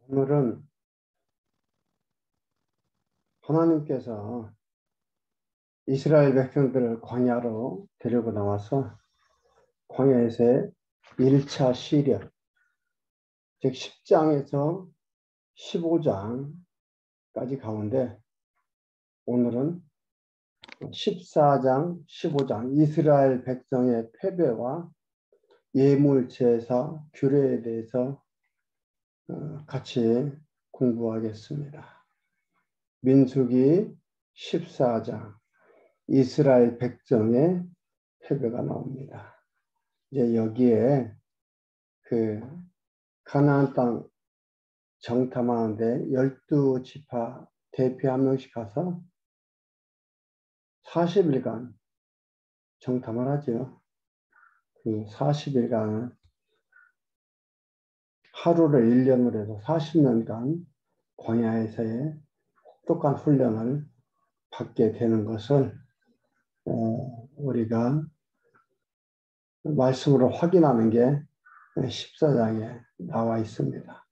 오늘은 하나님께서 이스라엘 백성들을 광야로 데리고 나와서 광야에서의 1차 시련, 즉 10장에서 15장까지 가운데 오늘은 14장, 15장 이스라엘 백성의 패배와 예물제사, 규례에 대해서 같이 공부하겠습니다. 민수기 14장 이스라엘 백성의 패배가 나옵니다. 이제 여기에 그 가나안 땅 정탐하는데 12지파 대표 한 명씩 가서 40일간 정탐을 하죠. 그 40일간 하루를 1년으로 해서 40년간 광야에서의 혹독한 훈련을 받게 되는 것을 우리가 말씀으로 확인하는 게 14장에 나와 있습니다.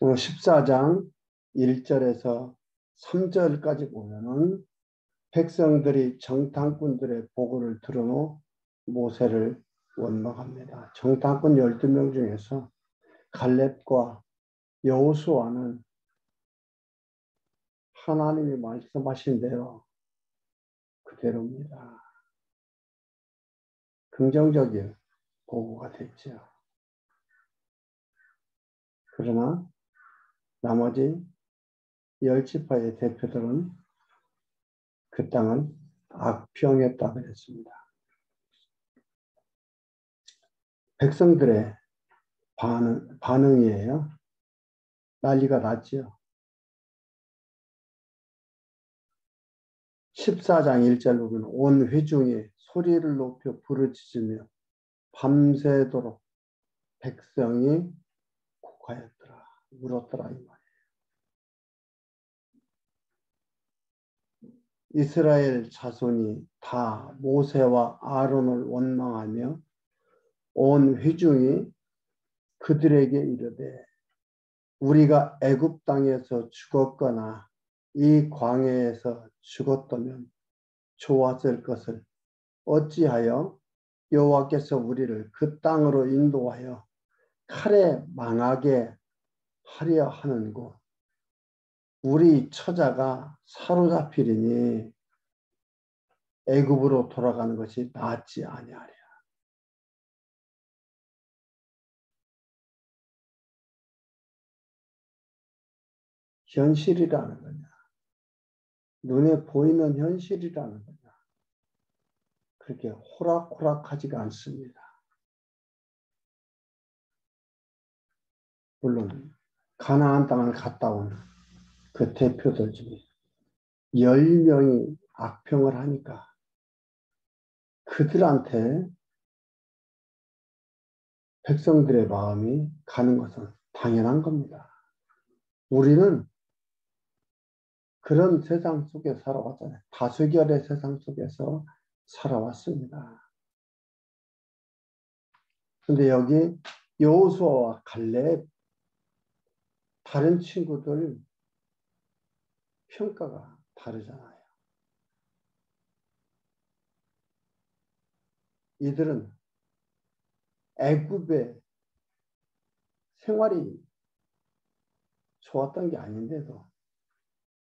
14장 1절에서 3절까지 보면은 백성들이 정탐꾼들의 보고를 들은 후 모세를 원망합니다. 정탐꾼 12명 중에서 갈렙과 여호수아는 하나님이 말씀하신 대로 그대로입니다. 긍정적인 보고가 됐죠. 그러나 나머지 10지파의 대표들은 그 땅을 악평했다 그랬습니다. 백성들의 반응이에요. 난리가 났죠. 14장 1절 보면 온 회중이 소리를 높여 부르짖으며 밤새도록 백성이 곡하였더라. 울었더라 이 말이에요. 이스라엘 자손이 다 모세와 아론을 원망하며 온 회중이 그들에게 이르되 우리가 애굽 땅에서 죽었거나 이 광야에서 죽었다면 좋았을 것을 어찌하여 여호와께서 우리를 그 땅으로 인도하여 칼에 망하게 하려 하는고 우리 처자가 사로잡히리니 애굽으로 돌아가는 것이 낫지 아니하랴. 현실이라는 거냐? 눈에 보이는 현실이라는 거냐? 그렇게 호락호락하지가 않습니다. 물론 가나안 땅을 갔다 온 그 대표들 중에 10명이 악평을 하니까 그들한테 백성들의 마음이 가는 것은 당연한 겁니다. 우리는 그런 세상 속에 살아왔잖아요. 다수결의 세상 속에서 살아왔습니다. 근데 여기 여호수아와 갈렙 다른 친구들 평가가 다르잖아요. 이들은 애굽의 생활이 좋았던 게 아닌데도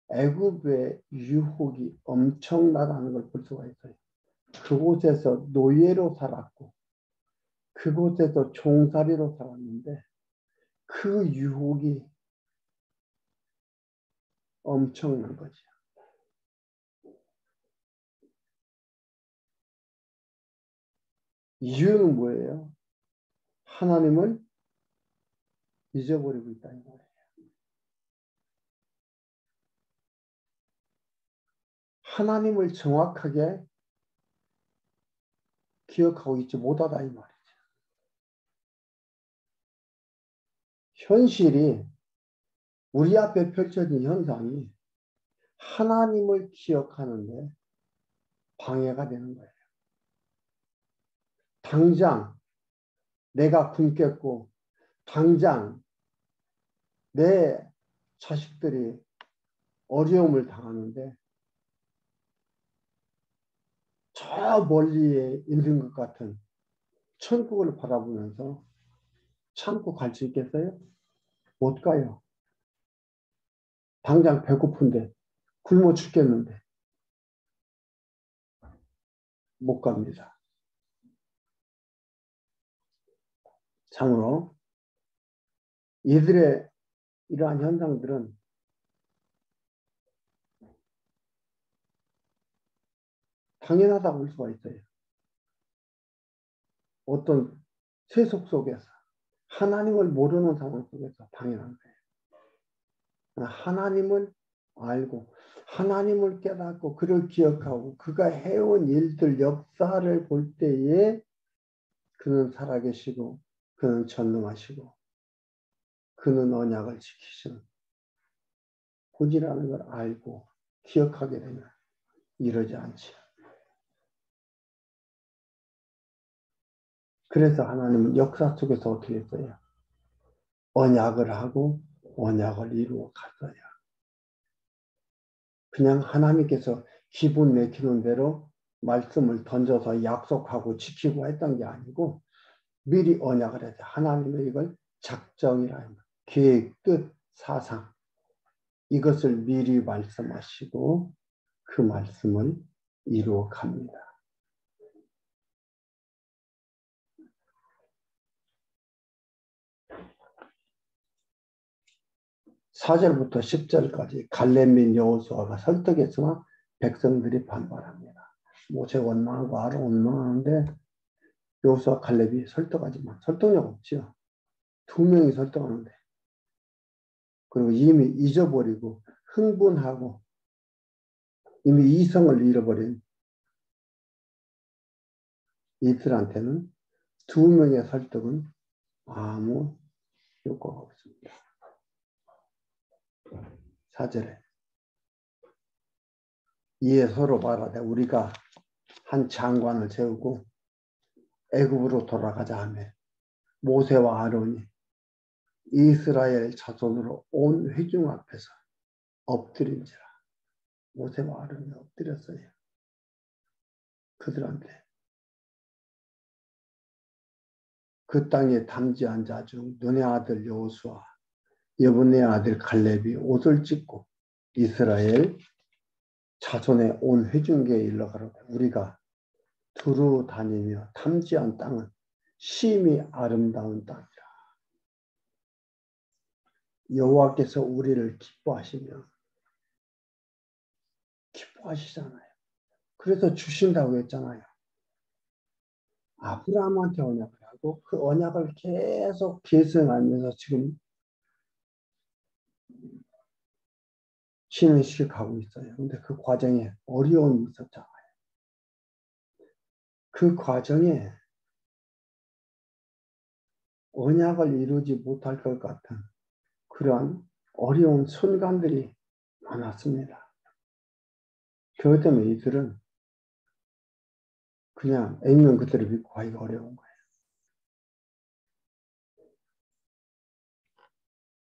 애굽의 유혹이 엄청나다는 걸 볼 수가 있어요. 그곳에서 노예로 살았고 그곳에서 종살이로 살았는데 그 유혹이 엄청난 거죠. 이유는 뭐예요? 하나님을 잊어버리고 있다는 거예요. 하나님을 정확하게 기억하고 있지 못하다 이 말이죠. 현실이 우리 앞에 펼쳐진 현상이 하나님을 기억하는데 방해가 되는 거예요. 당장 내가 굶겠고 당장 내 자식들이 어려움을 당하는데 저 멀리에 있는 것 같은 천국을 바라보면서 참고 갈 수 있겠어요? 못 가요. 당장 배고픈데 굶어 죽겠는데 못 갑니다. 참으로 이들의 이러한 현상들은 당연하다고 볼 수가 있어요. 어떤 세속 속에서 하나님을 모르는 상황 속에서 당연한 거예요. 하나님을 알고 하나님을 깨닫고 그를 기억하고 그가 해온 일들 역사를 볼 때에 그는 살아계시고 그는 전능하시고 그는 언약을 지키시는 분이라는 걸 알고 기억하게 되면 이러지 않지. 그래서 하나님은 역사 속에서 어떻게 했어요? 언약을 하고 언약을 이루어 갔어요. 그냥 하나님께서 기분 내키는 대로 말씀을 던져서 약속하고 지키고 했던 게 아니고 미리 언약을 해서 하나님의 이걸 작정이라는 계획, 뜻, 사상 이것을 미리 말씀하시고 그 말씀을 이루어 갑니다. 4절부터 10절까지 갈렙 및 여호수아가 설득했으나 백성들이 반발합니다. 모세 원망하고 아론 원망하는데 여호수아 갈렙이 설득하지만 설득력 없죠. 두 명이 설득하는데 그리고 이미 잊어버리고 흥분하고 이미 이성을 잃어버린 이들한테는 두 명의 설득은 아무 효과가 없습니다. 4절에 이에 서로 말하되 우리가 한 장관을 세우고 애굽으로 돌아가자 하며 모세와 아론이 이스라엘 자손으로 온 회중 앞에서 엎드린지라. 모세와 아론이 엎드렸어요. 그들한테 그 땅에 담지한 자 중 눈의 아들 여호수아 여분의 아들 갈렙이 옷을 찢고 이스라엘 자손의 온 회중계에 일러 가로되 우리가 두루 다니며 탐지한 땅은 심히 아름다운 땅이라. 여호와께서 우리를 기뻐하시며 기뻐하시잖아요. 그래서 주신다고 했잖아요. 아브라함한테 언약을 하고 그 언약을 계속 계승하면서 지금 진행시켜 가고 있어요. 근데 그 과정에 어려움이 있었잖아요. 그 과정에 언약을 이루지 못할 것 같은 그러한 어려운 순간들이 많았습니다. 그것 때문에 이들은 그냥 액면 그대로 믿고 가기가 어려운 거예요.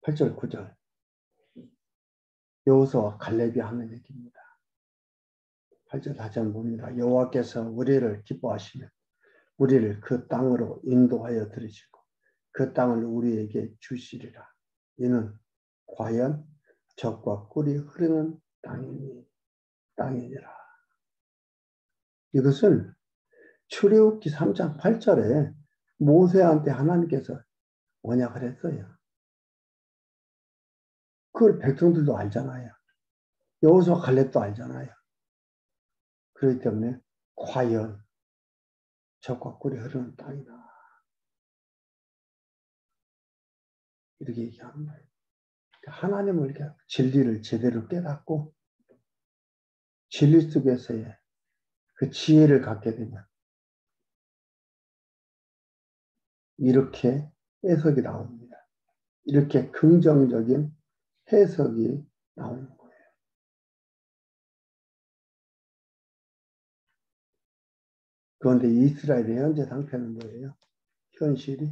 8절 9절 여호수아와 갈렙이 하는 얘기입니다. 8절 다시 한번 봅니다. 여호와께서 우리를 기뻐하시면 우리를 그 땅으로 인도하여 들으시고 그 땅을 우리에게 주시리라. 이는 과연 젖과 꿀이 흐르는 땅이니라. 이것을 출애굽기 3장 8절에 모세한테 하나님께서 언약을 했어요. 그걸 백성들도 알잖아요. 여호수아 갈렙도 알잖아요. 그렇기 때문에 과연 젖과 꿀이 흐르는 땅이다. 이렇게 얘기하는 거예요. 하나님을 이렇게 진리를 제대로 깨닫고 진리 속에서의 그 지혜를 갖게 되면 이렇게 해석이 나옵니다. 이렇게 긍정적인 해석이 나오는 거예요. 그런데 이스라엘의 현재 상태는 뭐예요? 현실이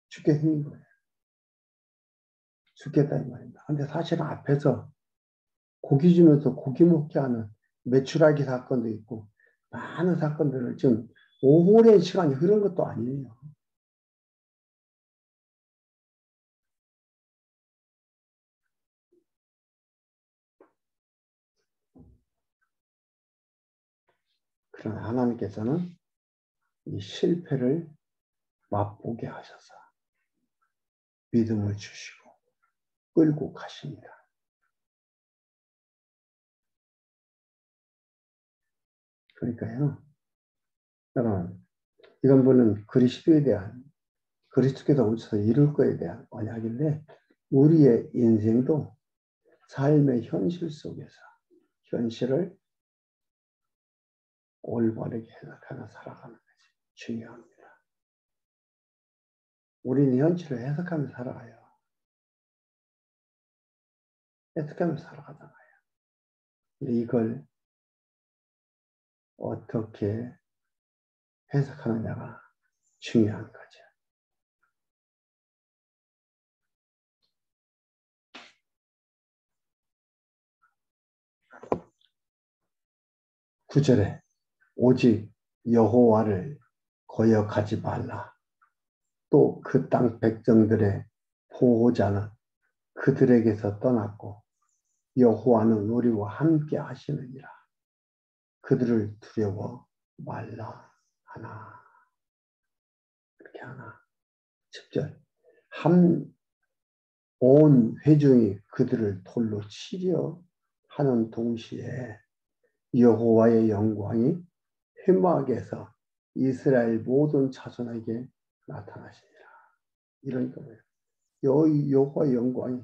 죽게 생긴 거예요. 죽겠다 이 말입니다. 근데 사실은 앞에서 고기 주면서 고기 먹게 하는 메추라기 사건도 있고 많은 사건들을 지금 오랜 시간이 흐른 것도 아니에요. 그러나 하나님께서는 이 실패를 맛보게 하셔서 믿음을 주시고 끌고 가십니다. 그러니까요, 여러분, 이건 보는 그리스도에 대한, 그리스도께서 오셔서 이룰 거에 대한 언약인데, 우리의 인생도 삶의 현실 속에서 현실을 올바르게 해석하며 살아가는 것이 중요합니다. 우리는 현실을 해석하며 살아가요. 해석하며 살아가잖아요. 근데 이걸 어떻게 해석하느냐가 중요한 거죠. 구절에 오직 여호와를 거역하지 말라. 또 그 땅 백성들의 보호자는 그들에게서 떠났고 여호와는 우리와 함께 하시느니라. 그들을 두려워 말라 하나. 그렇게 하나. 10절. 온 회중이 그들을 돌로 치려 하는 동시에 여호와의 영광이 회막에서 이스라엘 모든 자손에게 나타나시니라. 이러니까 뭐예요? 여호와의 영광이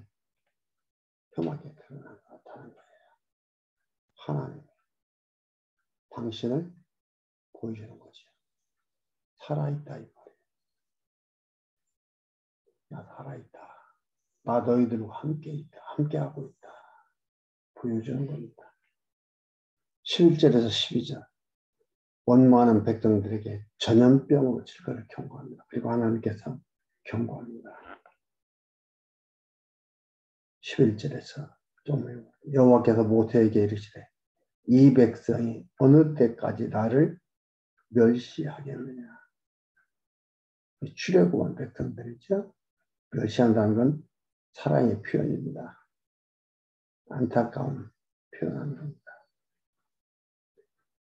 회막에 나타나는 거예요. 하나님, 당신을 보여주는 거죠. 살아있다 이 말이에요. 야, 살아있다. 나 너희들과 함께 있다. 함께하고 있다. 보여주는 겁니다. 11절에서 12절. 원망하는 백성들에게 전염병으로 칠 것을 경고합니다. 그리고 하나님께서 경고합니다. 11절에서 좀 여호와께서 모세에게 이르시되 이 백성이 어느 때까지 나를 멸시하겠느냐. 출애굽한 백성들이죠. 멸시한다는 건 사랑의 표현입니다. 안타까운 표현하는 겁니다.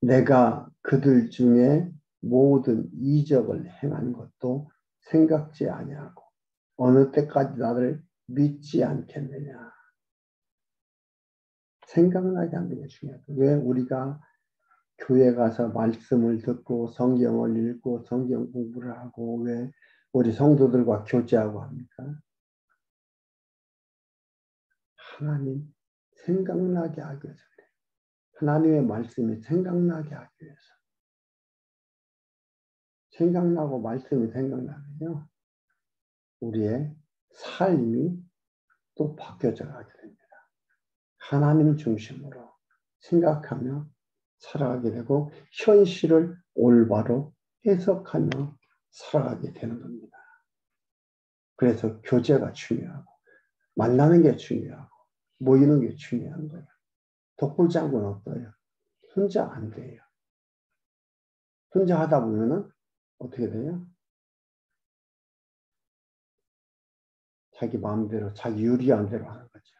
내가 그들 중에 모든 이적을 행한 것도 생각지 아니하고 어느 때까지 나를 믿지 않겠느냐. 생각나게 하는 게 중요하다. 왜 우리가 교회 가서 말씀을 듣고 성경을 읽고 성경 공부를 하고 왜 우리 성도들과 교제하고 합니까? 하나님 생각나게 하기 위해서 그래요. 하나님의 말씀이 생각나게 하기 위해서. 생각나고 말씀이 생각나면요. 우리의 삶이 또 바뀌어져 가게 됩니다. 하나님 중심으로 생각하며 살아가게 되고 현실을 올바로 해석하며 살아가게 되는 겁니다. 그래서 교제가 중요하고 만나는 게 중요하고 모이는 게 중요한 거예요. 독불장군 없어요. 혼자 안 돼요. 혼자 하다 보면은 어떻게 돼요? 자기 마음대로 자기 유리한 대로 하는 거죠.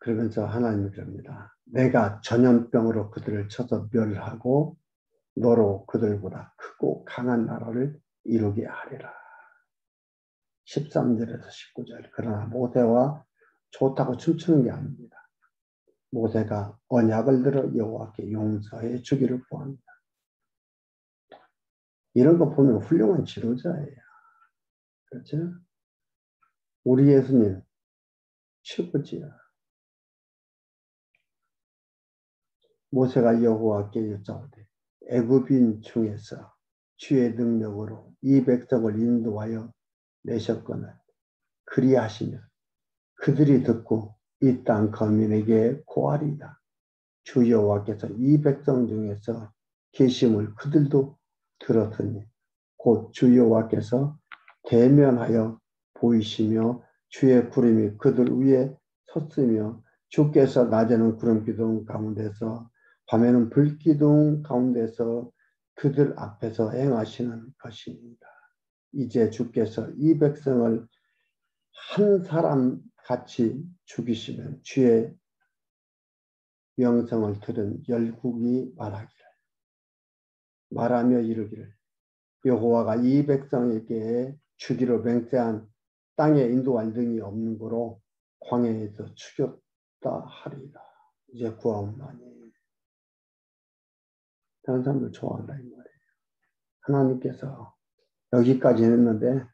그러면서 하나님이 그럽니다. 내가 전염병으로 그들을 쳐서 멸하고 너로 그들보다 크고 강한 나라를 이루게 하리라. 13절에서 19절. 그러나 모세와 좋다고 춤추는 게 아닙니다. 모세가 언약을 들어 여호와께 용서해 주기를 구합니다. 이런 거 보면 훌륭한 지도자예요. 그렇죠? 우리 예수님 최고지요. 모세가 여호와께 여짜오되 애굽인 중에서 주의 능력으로 이 백성을 인도하여 내셨거늘 그리하시면 그들이 듣고 이 땅 거민에게 고하리이다. 주 여호와께서 이 백성 중에서 계심을 그들도 들었으니 곧 주 여호와께서 대면하여 보이시며 주의 구름이 그들 위에 섰으며 주께서 낮에는 구름 기둥 가운데서 밤에는 불 기둥 가운데서 그들 앞에서 행하시는 것입니다. 이제 주께서 이 백성을 한 사람 같이 죽이시면 주의 명성을 들은 열국이 말하며 이르기를 여호와가 이 백성에게 주기로 맹세한 땅에 인도할 능이 없는 거로 광야에서 죽였다 하리라. 이제 구하옵나니. 다른 사람들 좋아한다 이 말이에요. 하나님께서 여기까지 했는데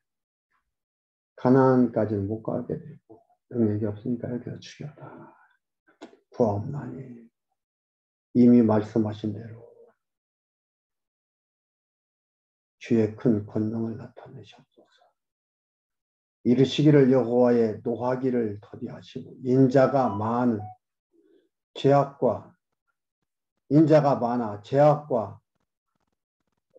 가나안까지는 못 가게 되고 능력이 없으니까 여기서 죽였다. 구하옵나니. 이미 말씀하신 대로 주의 큰 권능을 나타내셨소서. 이르시기를 여호와의 노하기를 더디하시고 인자가 많아 죄악과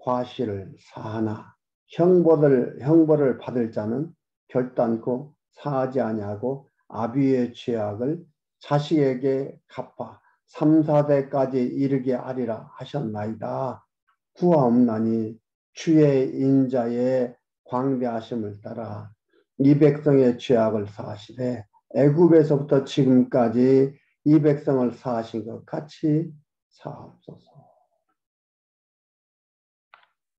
과실을 사하나 형벌을 받을 자는 결단코 사하지 아니하고 아비의 죄악을 자식에게 갚아 3, 4대까지 이르게 하리라 하셨나이다. 구하옵나니 주의 인자의 광대하심을 따라 이 백성의 죄악을 사하시되 애굽에서부터 지금까지 이 백성을 사하신 것 같이 사옵소서.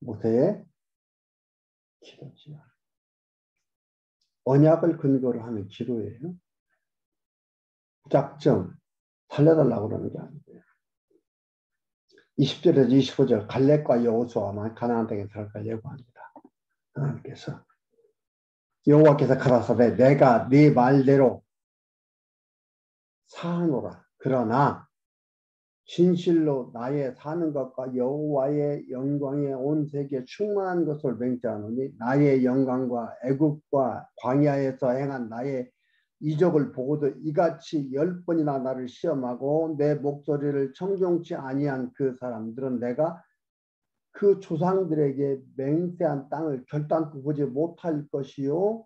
모세의 기도지요. 언약을 근거로 하는 기도예요. 무작정 살려달라고 그러는 게 아니고요. 20절에서 25절 갈렙과 여호수아만 가나안 땅에 들어갈 예고합니다. 하나님께서 여호와께서 가라사대 내가 네 말대로 사하노라. 그러나 진실로 나의 사는 것과 여호와의 영광에 온 세계에 충만한 것을 맹세하노니 나의 영광과 애굽과 광야에서 행한 나의 이적을 보고도 이같이 10번이나 나를 시험하고 내 목소리를 청종치 아니한 그 사람들은 내가 그 조상들에게 맹세한 땅을 결단코 보지 못할 것이요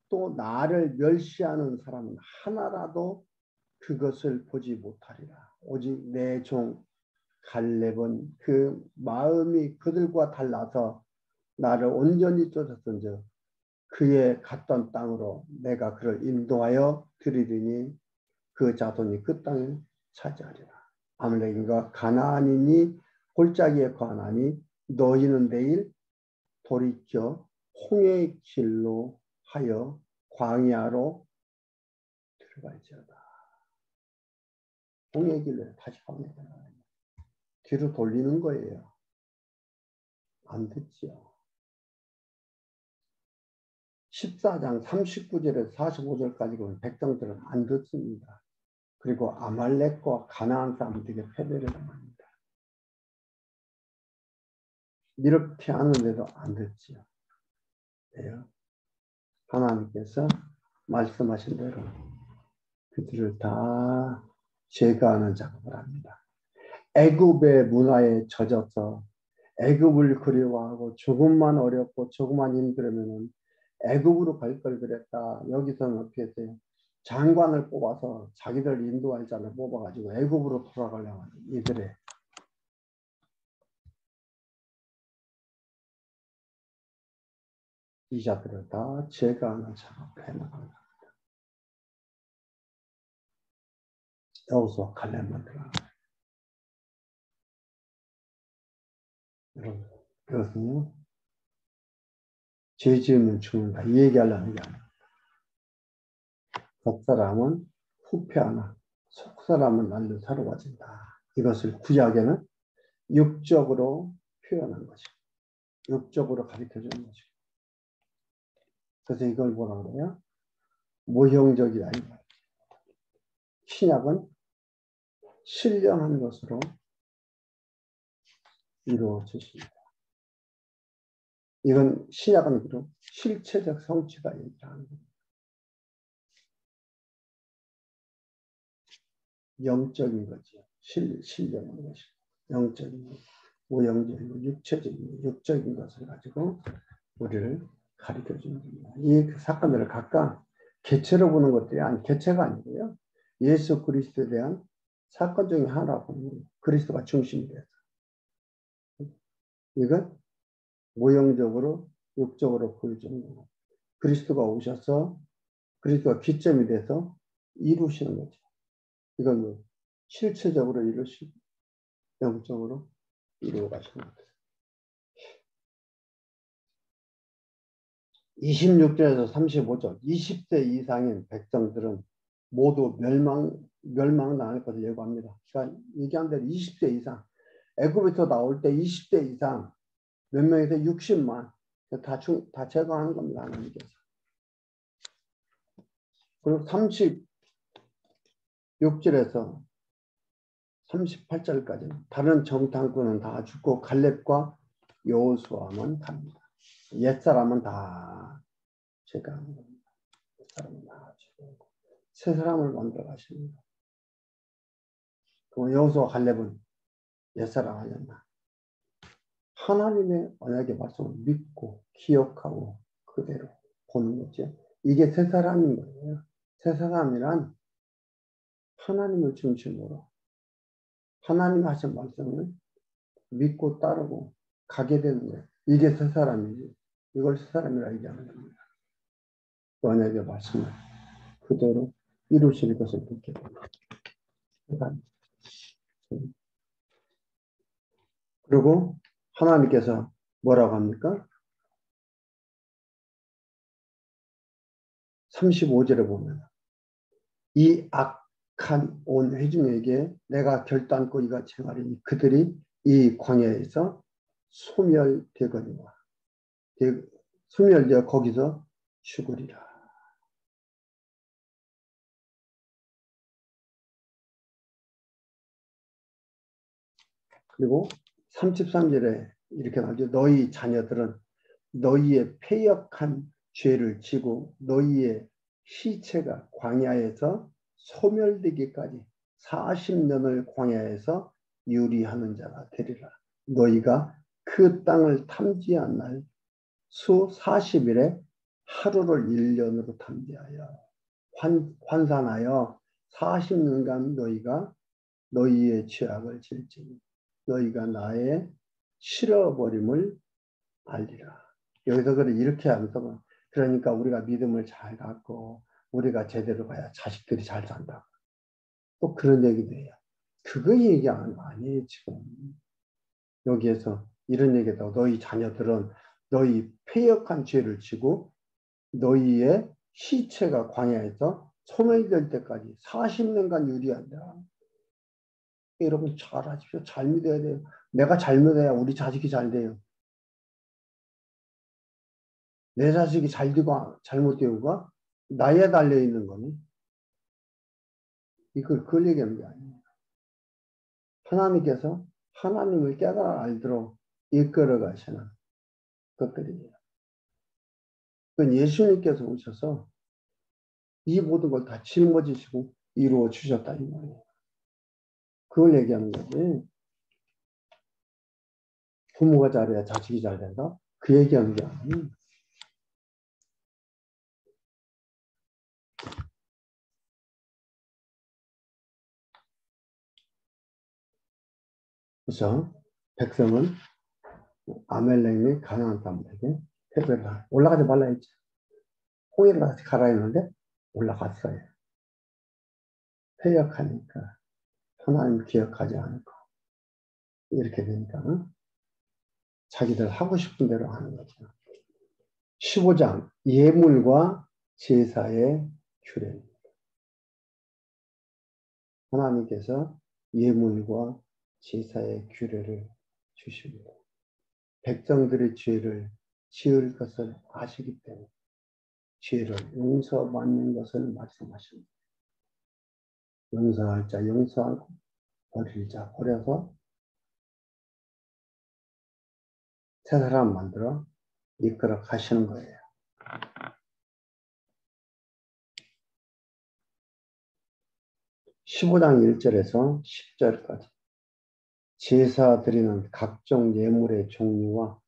또 나를 멸시하는 사람은 하나라도 그것을 보지 못하리라. 오직 내 종 갈렙은 그 마음이 그들과 달라서 나를 온전히 쫓았은즉 그의 갔던 땅으로 내가 그를 인도하여 드리리니 그 자손이 그 땅을 차지하리라. 아말렉인과 가나안인이 골짜기에 거하나니 너희는 내일 돌이켜 홍해의 길로 하여 광야로 들어갈지어다. 홍해의 길로 다시 광야로 들어가요. 뒤로 돌리는 거예요. 안 듣지요. 14장 39절에서 45절까지 보면 백성들은 안 듣습니다. 그리고 아말렉과 가나안 사람들에게 패배를 당합니다. 이렇게 하는데도 안 듣지요. 왜요? 하나님께서 말씀하신 대로 그들을 다 제거하는 작업을 합니다. 애굽의 문화에 젖어서 애굽을 그리워하고 조금만 어렵고 조금만 힘들면은 애굽으로 갈 걸 그랬다. 여기서는 어떻게 했어요? 장관을 뽑아서 자기들 인도할 자를 뽑아가지고 애굽으로 돌아가려고 하는 이들의 이 자들을 다 제거하는 작업을 해나갑니다. 여호수아 갈렙만 들어갑니다. 여러분, 그것은요, 죄 지으면 죽는다. 이 얘기하려는 게 아니에요. 겉사람은 후패하나 속사람은 날로 사로워진다. 이것을 구약에는 육적으로 표현한 것이고 육적으로 가르쳐주는 것이고 그래서 이걸 뭐라 그래요? 모형적이다. 신약은 신령한 것으로 이루어지십니다. 이건 신약은 그런 실체적 성취다 얘기하는 겁니다. 영적인 거죠. 신령한 것이 영적인 것. 모형적이고 육적인 것을 가지고 우리를 가르쳐 주는 겁니다. 이 사건들을 각각 개체로 보는 것들이 개체가 아니고요. 예수 그리스도에 대한 사건 중에 하나라고 보는 거예요. 그리스도가 중심이 돼서. 이건 모형적으로 육적으로 보여주는 거예요. 그리스도가 오셔서 그리스도가 기점이 돼서 이루시는 거죠. 이건 뭐 실체적으로 이루시고 영적으로 이루어 가시는 거죠. 26절에서 35절 20세 이상인 백성들은 모두 멸망당할 것을 예고합니다. 그러니까 얘기한 대로 20세 이상 애굽에서 나올 때 20대 이상 몇 명에서 60만 다 제거하는 겁니다. 하나님께서. 그리고 36절에서 38절까지 다른 정탐꾼은 다 죽고 갈렙과 여호수아만 갑니다. 옛사람은 다 제거하는 겁니다. 옛사람은 다 죽고 새 사람을 만들어 가십니다. 그럼 여호수아 갈렙은 옛사람 하였나? 하나님의 언약의 말씀을 믿고 기억하고 그대로 보는 거죠. 이게 새 사람인 거예요. 새 사람이란 하나님을 중심으로 하나님 하신 말씀을 믿고 따르고 가게 되는 거예요. 이게 새 사람이지. 이걸 새 사람이라 얘기하는 겁니다. 언약의 말씀을 그대로 이루실 것을 믿게 됩니다. 그리고 하나님께서 뭐라고 합니까? 35절에 보면 이 악한 온 회중에게 내가 결단코 이같이 행하리니 그들이 이 광야에서 소멸되거니와 소멸되어 거기서 죽으리라. 그리고 33절에 이렇게 나오죠. 너희 자녀들은 너희의 패역한 죄를 지고 너희의 시체가 광야에서 소멸되기까지 40년을 광야에서 유리하는 자가 되리라. 너희가 그 땅을 탐지한 날 수 40일에 하루를 1년으로 탐지하여 환산하여 40년간 너희가 너희의 죄악을 질지니 너희가 나의 싫어버림을 알리라. 여기서 그래 이렇게 하면서 그러니까 우리가 믿음을 잘 갖고 우리가 제대로 가야 자식들이 잘 산다. 또 그런 얘기도 해요. 그거 얘기하는 거 아니에요 지금. 여기에서 이런 얘기다. 너희 자녀들은 너희 패역한 죄를 지고 너희의 시체가 광야에서 소멸될 때까지 40년간 유리한다. 여러분 잘 하십시오. 잘 믿어야 돼요. 내가 잘 믿어야 우리 자식이 잘 돼요. 내 자식이 잘 되고 잘못 되고가 나에 달려 있는 거니. 그걸 얘기하는 게 아니에요. 하나님께서 하나님을 깨달아 알도록 이끌어 가시는 것들이에요. 그건 예수님께서 오셔서 이 모든 걸 다 짊어지시고 이루어 주셨다 이 말이에요. 그걸 얘기하는 거지. 부모가 잘해야 자식이 잘 된다? 그 얘기하는 게 아니에요. 그래서 백성은 아멜렉이 가나안 사람들에게 패배를 올라가지 말라 했죠. 홍해를 같이 가라 했는데 올라갔어요. 패역하니까 하나님 기억하지 않고 이렇게 되니까 자기들 하고 싶은 대로 하는 거죠. 15장 예물과 제사의 규례. 하나님께서 예물과 제사의 규례를 주십니다. 백성들의 죄를 지을 것을 아시기 때문에 죄를 용서받는 것을 말씀하십니다. 용서할 자 용서하고 버릴 자 버려서 새 사람 만들어 이끌어 가시는 거예요. 15장 1절에서 10절까지 제사 드리는 각종 예물의 종류와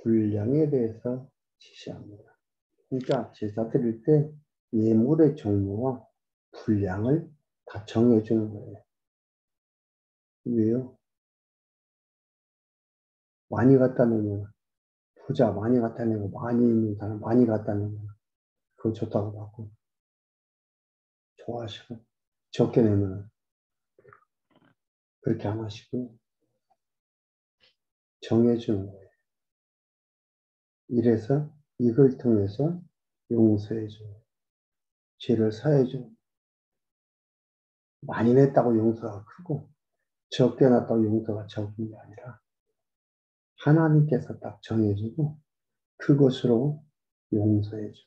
분량에 대해서 지시합니다. 그러니까 제사 드릴 때 예물의 종류와 분량을 다 정해주는 거예요. 왜요? 많이 갖다 놓으면 부자 많이 갖다 내고 많이 있는 사람 많이 갖다 놓으면 그거 좋다고 받고 좋아하시고 적게 내면 그렇게 안 하시고 정해주는 거예요. 이래서 이걸 통해서 용서해줘요. 죄를 사해줘요. 많이 냈다고 용서가 크고 적게 냈다고 용서가 적은 게 아니라 하나님께서 딱 정해주고 그것으로 용서해줘요.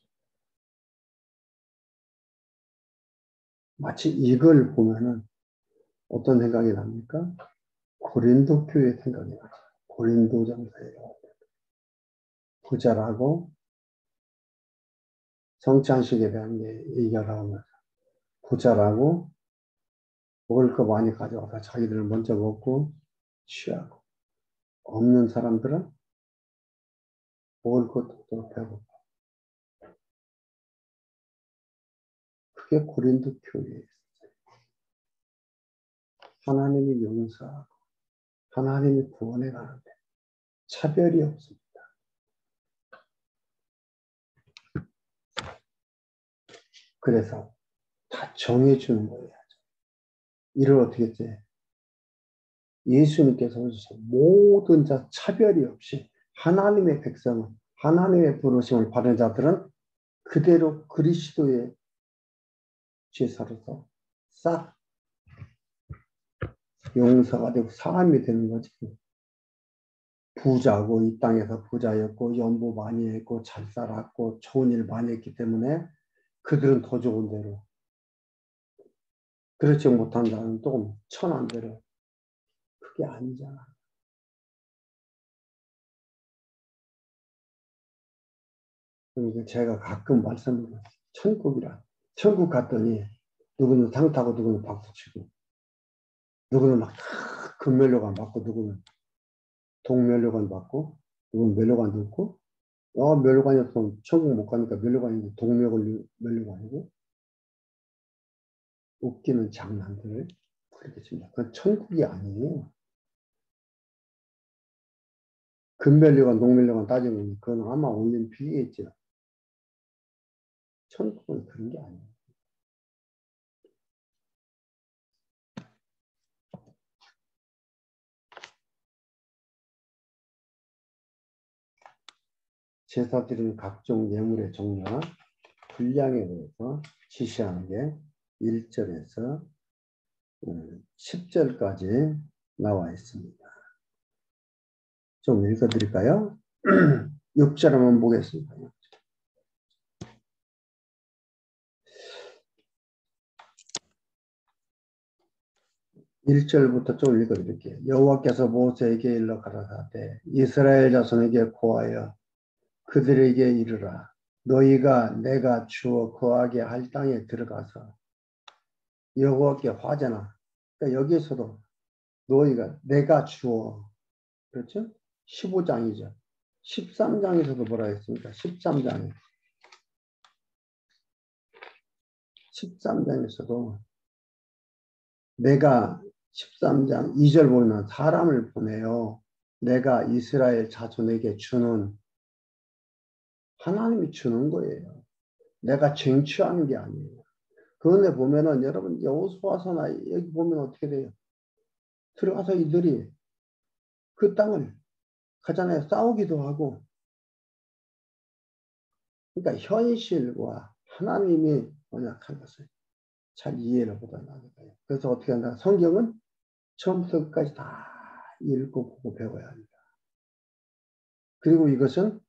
마치 이걸 보면은 어떤 생각이 납니까? 고린도 교회 생각이 나요. 고린도전서예요. 부자라고 성찬식에 대한 얘기가 나오면서 부자라고 먹을 거 많이 가져와서 자기들 먼저 먹고 취하고 없는 사람들은 먹을 것도 없고 배고파. 그게 고린도 교회예요. 하나님이 용서하고 하나님이 구원해 가는데 차별이 없습니다. 그래서 다 정해주는 거예요. 이를 어떻게 했지? 예수님께서 모든 자 차별이 없이 하나님의 백성은 하나님의 부르심을 받은 자들은 그대로 그리스도의 제사로서 싹 용서가 되고 사람이 되는 거지. 부자고 이 땅에서 부자였고 연보 많이 했고 잘 살았고 좋은 일 많이 했기 때문에 그들은 더 좋은 대로 그렇지 못한 자는 조금 천한 대로 그게 아니잖아. 그러니까 제가 가끔 말씀드려요. 천국이라 천국 갔더니 누구는 상 타고 누구는 박수 치고 누구는 막 금면류관 받고 누구는 동면류관 받고 누구는 면류관 듣고 면류관이었으면 천국 못 가니까 면류관인데 동면류관이고 웃기는 장난들을 그렇게 칩니다. 그건 천국이 아니에요. 금면류관 동면류관 따지면 그건 아마 올림픽이겠죠. 천국은 그런 게 아니에요. 제사 드리는 각종 예물의 종류와 분량에 대해서 지시하는 게 1절에서 10절까지 나와 있습니다. 좀 읽어드릴까요? 6절 한번 보겠습니다. 1절부터 좀 읽어드릴게요. 여호와께서 모세에게 일러 가라사대 이스라엘 자손에게 고하여 그들에게 이르라. 너희가 내가 주어 거하게 할 땅에 들어가서 여호와께 화제나. 그러니까 여기에서도 너희가 내가 주어 그렇죠? 15장이죠. 13장에서도 뭐라 했습니까? 13장에서도 내가 13장 2절 보면 사람을 보내요. 내가 이스라엘 자손에게 주는 하나님이 주는 거예요. 내가 쟁취하는 게 아니에요. 그런데 보면은 여러분 여호수아서나 여기 보면 어떻게 돼요? 들어가서 이들이 그 땅을 가잖아요. 싸우기도 하고. 그러니까 현실과 하나님이 언약한 것을 잘 이해를 못하는 거예요. 그래서 어떻게 한다? 성경은 처음부터 끝까지 다 읽고 보고 배워야 합니다. 그리고 이것은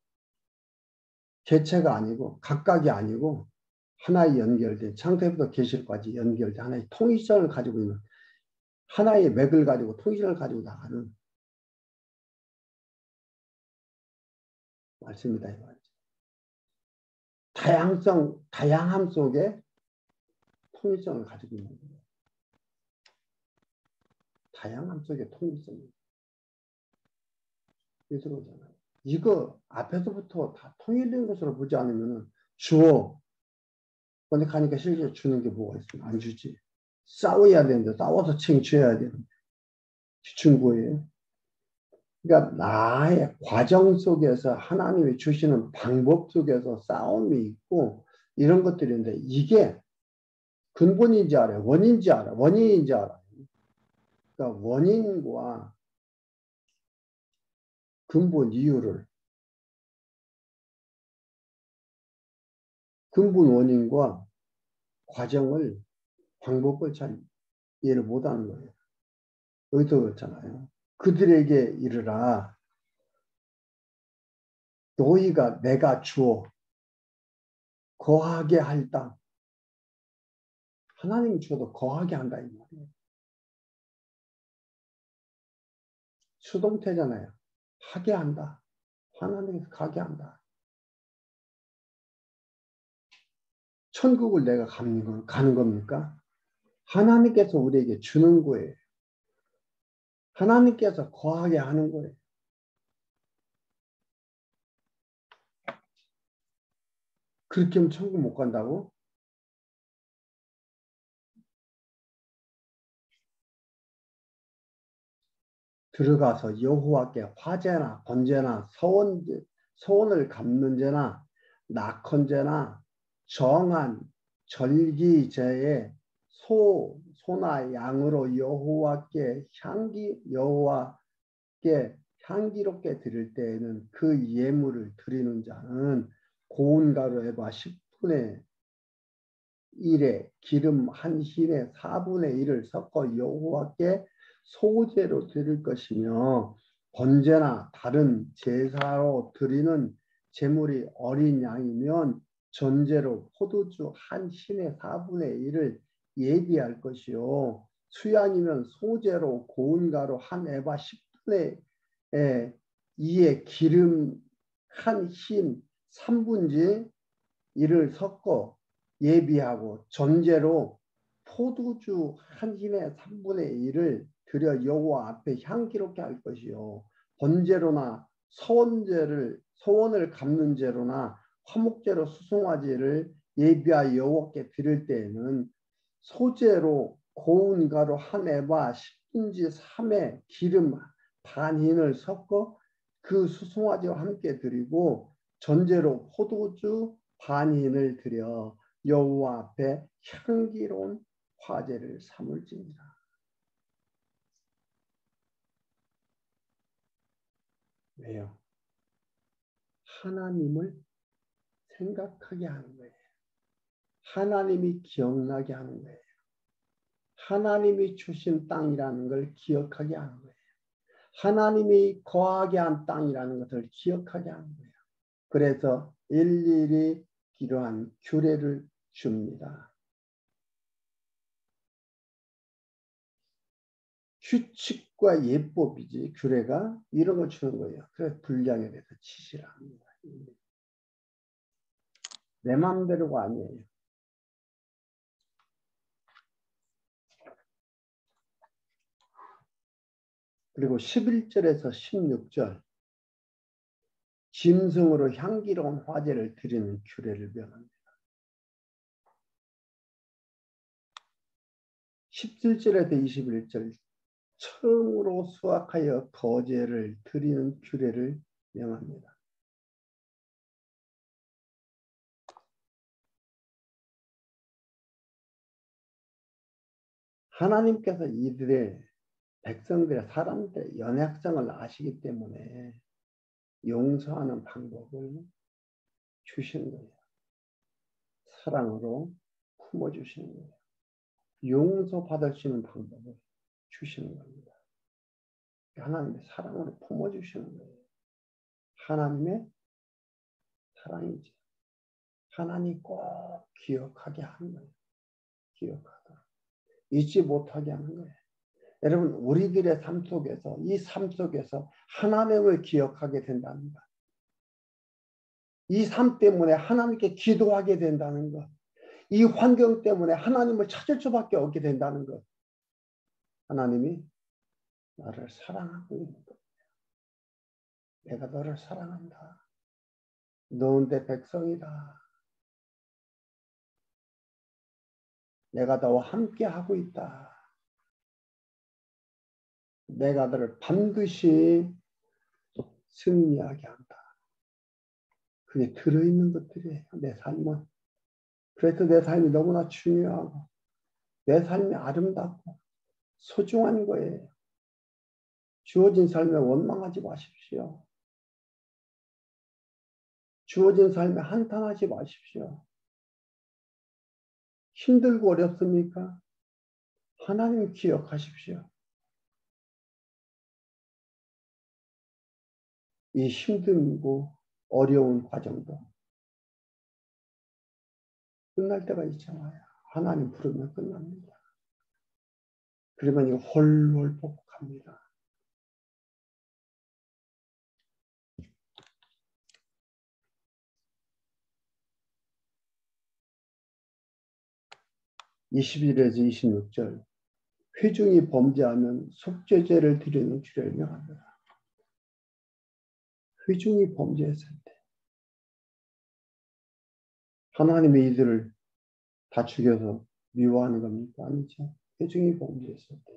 개체가 아니고 각각이 아니고 하나의 연결된 창세부터 계시록까지 연결된 하나의 통일성을 가지고 있는 하나의 맥을 가지고 통일성을 가지고 나가는 말씀이다 이 말이죠. 다양함 속에 통일성을 가지고 있는 거예요. 다양함 속에 통일성입니다. 이러잖아요. 이거 앞에서부터 다 통일된 것으로 보지 않으면 주어. 근데 가니까 실제로 주는 게 뭐가 있으면 안 주지. 싸워야 되는데 싸워서 챙취해야 되는데 주는 거예요. 그러니까 나의 과정 속에서 하나님이 주시는 방법 속에서 싸움이 있고 이런 것들인데 이게 근본인지 알아요. 원인인지 알아. 원인인지 알아. 그러니까 원인과 근본 이유를 근본 원인과 과정을 방법을 잘 이해를 못하는 거예요. 여기도 그렇잖아요. 그들에게 이르라 너희가 내가 주어 거하게 할 땅. 하나님이 주어도 거하게 한다 이 말이에요. 수동태잖아요. 하게 한다. 하나님께서 가게 한다. 천국을 내가 가는 겁니까? 하나님께서 우리에게 주는 거예요. 하나님께서 거하게 하는 거예요. 그렇게 하면 천국 못 간다고? 들어가서 여호와께 화제나 번제나 서원을 갚는 제나 낙헌제나 정한 절기제에 소나 양으로 여호와께 향기롭게 드릴 때에는 그 예물을 드리는 자는 고운 가루 에바 10분의 1에 기름 한 흰에 4분의 1을 섞어 여호와께 소제로 드릴 것이며 번제나 다른 제사로 드리는 제물이 어린 양이면 전제로 포도주 한 흰에 4분의 1을 예비할 것이요 수양이면 소제로 고운 가루 한 에바 10분의 2에 기름 한 흰 3분지 1을 섞어 예비하고 전제로 포도주 한 흰에 3분의 1을 드려 여호와 앞에 향기롭게 할 것이요 번제로나 소원을 갚는 제로나 화목제로 수송아지를 예비하여 여호와께 드릴 때에는 소제로 고운 가루 한 에바 10분지 3에 기름 반 흰을 섞어 그 수송아지와 함께 드리고 전제로 포도주 반 흰을 드려 여호와 앞에 향기로운 화제를 삼을지니라. 왜요? 하나님을 생각하게 하는 거예요. 하나님이 기억나게 하는 거예요. 하나님이 주신 땅이라는 걸 기억하게 하는 거예요. 하나님이 거하게 한 땅이라는 것을 기억하게 하는 거예요. 그래서 일일이 필요한 규례를 줍니다. 규칙과 예법이지 규례가 이런 걸 주는 거예요. 그래서 분량에 대해서 지시를 합니다. 내 마음대로가 아니에요. 그리고 11절에서 16절 짐승으로 향기로운 화제를 드리는 규례를 변합니다. 17절에서 21절 처음으로 수확하여 거제를 드리는 규례를 명합니다. 하나님께서 이들의 백성들의 사람들의 연약성을 아시기 때문에 용서하는 방법을 주시는 거예요. 사랑으로 품어주시는 거예요. 용서받을 수 있는 방법을 주시는 겁니다. 하나님의 사랑으로 품어주시는 거예요. 하나님의 사랑이지. 하나님 꼭 기억하게 하는 거예요. 기억하도록. 잊지 못하게 하는 거예요. 여러분 우리들의 삶 속에서 이 삶 속에서 하나님을 기억하게 된다는 것. 이 삶 때문에 하나님께 기도하게 된다는 것. 이 환경 때문에 하나님을 찾을 수밖에 없게 된다는 것. 하나님이 나를 사랑하고 있는 것. 내가 너를 사랑한다. 너는 내 백성이다. 내가 너와 함께 하고 있다. 내가 너를 반드시 승리하게 한다. 그게 들어있는 것들이에요. 내 삶은. 그래서 내 삶이 너무나 중요하고 내 삶이 아름답고 소중한 거예요. 주어진 삶에 원망하지 마십시오. 주어진 삶에 한탄하지 마십시오. 힘들고 어렵습니까? 하나님 기억하십시오. 이 힘들고 어려운 과정도 끝날 때가 있잖아요. 하나님 부르면 끝납니다. 그러면 이거 홀홀 복합니다. (21절에서 26절) 회중이 범죄하면 속죄제를 드리는 규례를 명합니다. 회중이 범죄했을 때 하나님의 이들을 다 죽여서 미워하는 겁니까? 아니죠. 회중이 범죄했을 때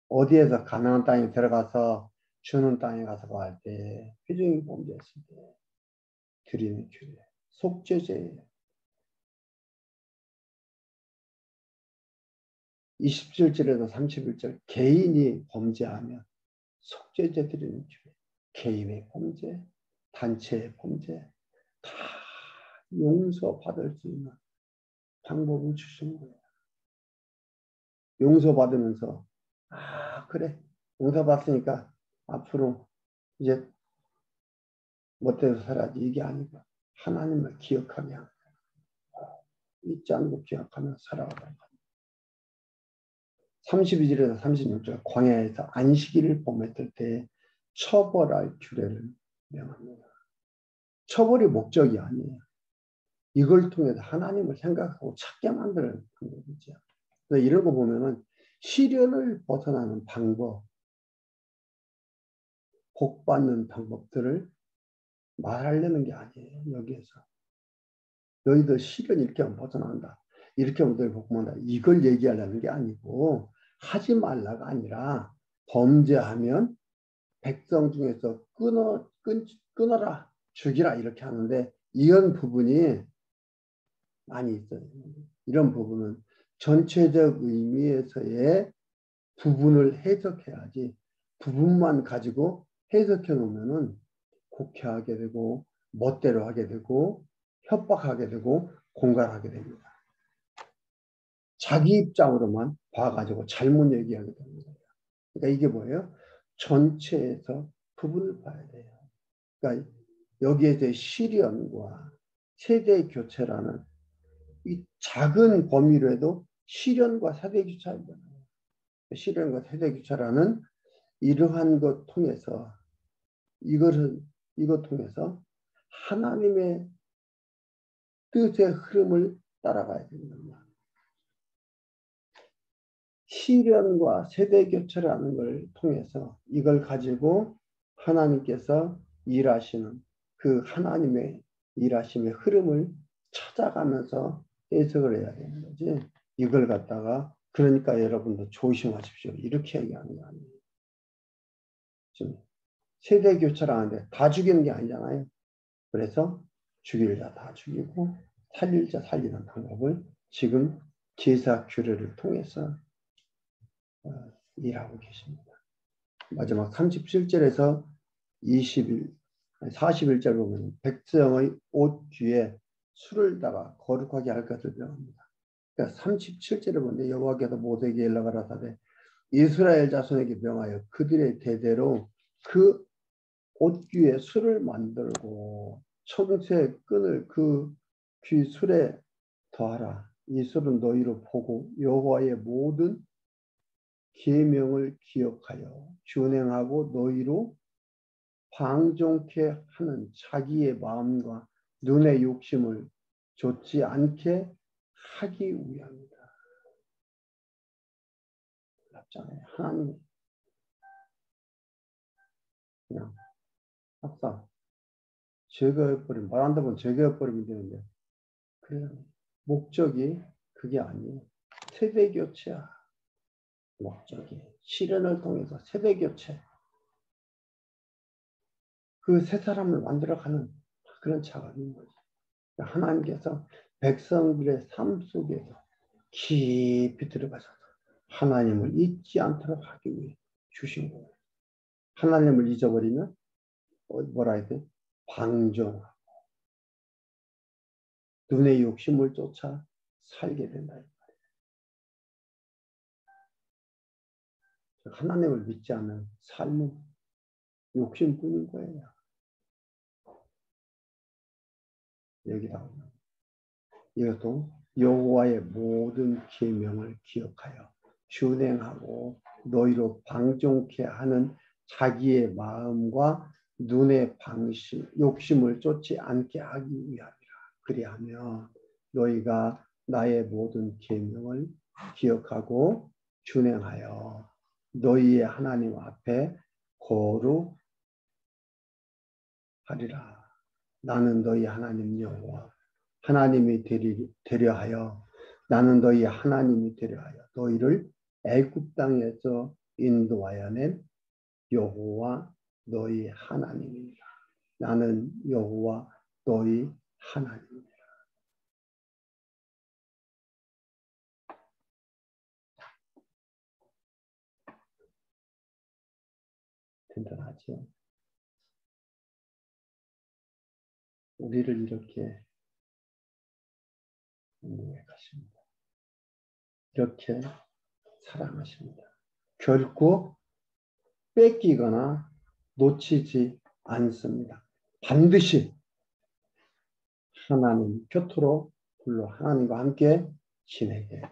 어디에서 가나안 땅에 들어가서 주는 땅에 가서 할 때 회중이 범죄했을 때 드리는 규례 속죄제예요. 27절에서 31절 개인이 범죄하면 속죄제 드리는 규례. 개인의 범죄, 단체의 범죄 다 용서받을 수 있는 방법을 주신 거예요. 용서받으면서 그래 용서받으니까 앞으로 이제 못돼서 살아야지 이게 아니고 하나님을 기억하게 합니다. 잊지 않고 기억하며 살아가는 겁니다. 32절에서 36절 광야에서 안식일을 범했을 때 처벌할 규례를 명합니다. 처벌이 목적이 아니에요. 이걸 통해서 하나님을 생각하고 찾게 만드는 방법이죠. 그래서 이런 거 보면은 시련을 벗어나는 방법, 복 받는 방법들을 말하려는 게 아니에요. 여기에서 너희들 시련 이렇게 하면 벗어난다. 이렇게 하면 너희 복 받는다. 이걸 얘기하려는 게 아니고 하지 말라가 아니라 범죄하면 백성 중에서 끊어라 죽이라 이렇게 하는데 이런 부분이 많이 있어요. 이런 부분은 전체적 의미에서의 부분을 해석해야지 부분만 가지고 해석해 놓으면은 곡해하게 되고 멋대로 하게 되고 협박하게 되고 공갈하게 됩니다. 자기 입장으로만 봐가지고 잘못 얘기하게 됩니다. 그러니까 이게 뭐예요? 전체에서 부분을 봐야 돼요. 그러니까 여기에 시련과 세대 교체라는 이 작은 범위로 해도 시련과 세대 교체잖아요. 시련과 세대 교체라는 이러한 것 통해서 이것 통해서 하나님의 뜻의 흐름을 따라가야 됩니다. 시련과 세대 교체라는 걸 통해서 이걸 가지고 하나님께서 일하시는 그 하나님의 일하심의 흐름을 찾아가면서 해석을 해야 되는 거지. 이걸 갖다가 그러니까 여러분도 조심하십시오. 이렇게 얘기하는 거 아니에요. 지금 세대 교체를 하는데 다 죽이는 게 아니잖아요. 그래서 죽일 자 다 죽이고 살릴 자 살리는 방법을 지금 제사 규례를 통해서 일하고 계십니다. 마지막 37절에서 41절 보면 백성의 옷 뒤에 술을 따라 거룩하게 할 것을 명합니다. 그러니까 37절에 보면 여호와께서 모세에게 일러가라사대 이스라엘 자손에게 명하여 그들의 대대로 그 옷 귀에 술을 만들고 청새 끈을 그 귀 술에 더하라. 이 술은 너희로 보고 여호와의 모든 계명을 기억하여 준행하고 너희로 방종케 하는 자기의 마음과 눈의 욕심을 좇지 않게 하기 위함이다. 놀랍잖아요. 하나님 그냥 학사 제거해버리면 말 안 되면 제거해버리면 되는데 그래 목적이 그게 아니에요. 세대교체야. 목적이 실현을 통해서 세대교체 그 세 사람을 만들어가는 그런 작업인 거죠. 하나님께서 백성들의 삶 속에서 깊이 들어가서 하나님을 잊지 않도록 하기 위해 주신 거예요. 하나님을 잊어버리면 뭐라 해야 돼? 방종하고 눈의 욕심을 쫓아 살게 된다. 하나님을 믿지 않는 삶은 욕심뿐인 거예요. 여기다 이것도 여호와의 모든 계명을 기억하여 준행하고 너희로 방종케 하는 자기의 마음과 눈의 방식, 욕심을 쫓지 않게 하기 위함이라. 그리하며 너희가 나의 모든 계명을 기억하고 준행하여 너희의 하나님 앞에 거룩하리라. 나는 너희 하나님 여호와 하나님이 되려하여 나는 너희 하나님이 되려하여 너희를 애굽 땅에서 인도하여 낸 여호와 너희 하나님이니라. 나는 여호와 너희 하나님이니라. 든든하죠. 우리를 이렇게 인도하십니다. 이렇게 사랑하십니다. 결코 뺏기거나 놓치지 않습니다. 반드시 하나님 곁으로 불러 하나님과 함께 지내게